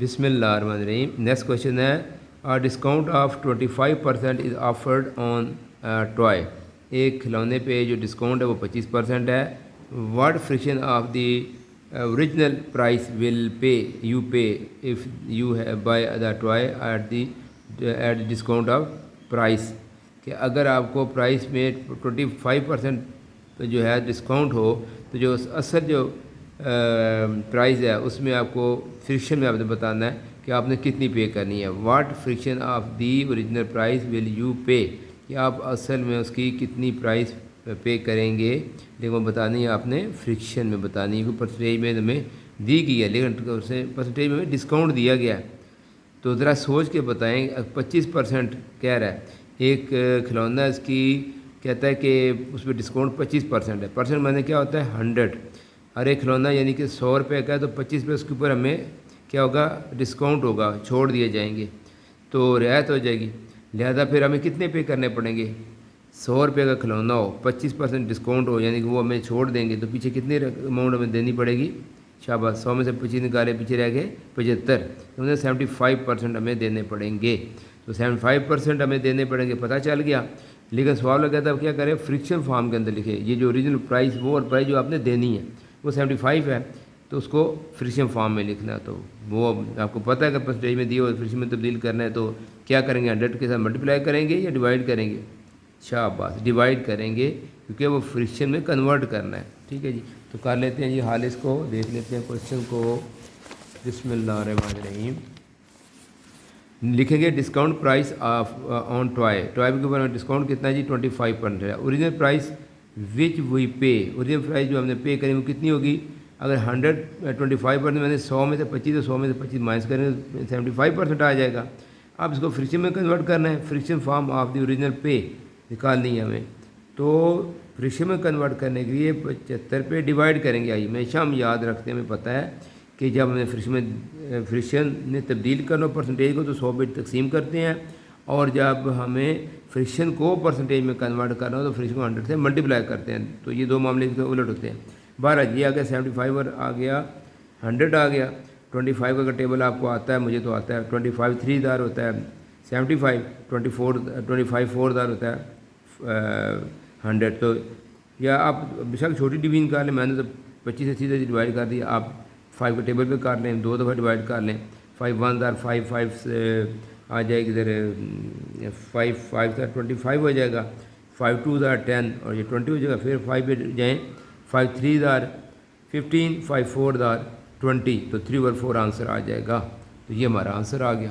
بسم اللہ الرحمن الرحیم. نیکسٹ کوشچن ہے discount of 25% is offered on toy. ایک کھلونے پہ جو ڈسکاؤنٹ ہے وہ 25% ہے. What fraction of the original price will pay you pay if you buy the toy at discount of price. کہ اگر آپ کو پرائس میں 25% جو ہے ڈسکاؤنٹ ہو تو جو اصل جو پرائز ہے اس میں آپ کو فریکشن میں آپ نے بتانا ہے کہ آپ نے کتنی پے کرنی ہے. What fraction of the original price will you pay, کہ آپ اصل میں اس کی کتنی پرائز پے کریں گے, لیکن وہ بتانی ہے آپ نے فریکشن میں بتانی ہے. پرسنٹیج میں ہمیں دی گئی ہے لیکن پرسنٹیج میں ڈسکاؤنٹ دیا گیا ہے. تو ذرا سوچ کے بتائیں. 25% کہہ رہا ہے ایک کھلونا, اس کی کہتا ہے کہ اس پہ ڈسکاؤنٹ 25% ہے. پرسنٹ میں نے کیا ہوتا ہے 100. ہر ایک کھلونا یعنی کہ 100 روپے کا ہے تو 25 روپے اس کے اوپر ہمیں کیا ہوگا ڈسکاؤنٹ ہوگا, چھوڑ دیے جائیں گے تو رعایت ہو جائے گی. لہذا پھر ہمیں کتنے پے کرنے پڑیں گے. 100 روپے کا کھلونا ہو, 25% ڈسکاؤنٹ ہو یعنی کہ وہ ہمیں چھوڑ دیں گے تو پیچھے کتنی اماؤنٹ ہمیں دینی پڑے گی. شاباش, 100 میں سے 25 نکالے, پیچھے رہ گئے 75, تو 75% ہمیں دینے پڑیں گے. تو 75% ہمیں دینے پڑیں گے, پتہ چل گیا. لیکن سوال لگا تھا کیا کریں, فریکشن فارم کے اندر لکھے یہ جو اوریجنل پرائس وہ اور پرائز جو آپ نے دینی ہے وہ 75 ہے تو اس کو فریکشن فارم میں لکھنا. تو وہ آپ کو پتہ ہے کہ پرسنٹیج میں دی ہو فریکشن میں تبدیل کرنا ہے تو کیا کریں گے, 100 کے ساتھ ملٹیپلائی کریں گے یا ڈیوائڈ کریں گے. شاباش, ڈیوائڈ کریں گے کیونکہ وہ فریکشن میں کنورٹ کرنا ہے. ٹھیک ہے جی, تو کر لیتے ہیں جی حال اس کو, دیکھ لیتے ہیں کوشچن کو. بسم اللہ الرحمن الرحیم. لکھیں گے discount price of on toy. Toy کے اوپر ڈسکاؤنٹ کتنا ہے جی 25% ہے. اوریجنل پرائس وچ وی پے, اوریجنل پرائس جو ہم نے پے کریں وہ کتنی ہوگی. اگر 125% میں نے 100 میں سے 25 تو 100 میں سے 25 مائنس کریں تو 75% آ جائے گا. اب اس کو فریکشن میں کنورٹ کرنا ہے, fraction form of the original پے نکالنی ہے ہمیں. تو فریکشن میں کنورٹ کرنے کے لیے 75 پہ ڈیوائڈ کریں گے. ہمیشہ ہم یاد رکھتے ہیں, ہمیں پتہ ہے کہ جب ہمیں فریکشن میں تبدیل کرنا پرسنٹیج کو تو 100 پہ تقسیم کرتے ہیں, اور جب ہمیں فریکشن کو پرسنٹیج میں کنورٹ کرنا ہو تو فریکشن کو 100 سے ملٹیپلائی کرتے ہیں. تو یہ دو معاملے کے الٹ ہوتے ہیں. 12 یہ آ گیا 75 آ گیا 100 آ گیا. 25 کا ٹیبل آپ کو آتا ہے, مجھے تو آتا ہے. 25 3 دار ہوتا ہے 75, 25 4 دار ہوتا ہے 100. تو یا آپ بے شک چھوٹی ڈویژن کر لیں, میں نے تو 25 سے سیدھے ڈیوائڈ کر دیا. آپ 5 کے ٹیبل پہ کر لیں, 2 دفعہ ڈیوائڈ کر لیں. 5 1 دار 5 5 سے آ جائے گی ادھر 5 5 دار 25 ہو جائے گا. 5 2 دار 10 اور یہ 20 ہو جائے گا. پھر 5 پہ جائیں, 5 3 دار 15, 5 4 دار 20, تو 3/4 آنسر آ جائے گا. تو یہ ہمارا آنسر آ گیا.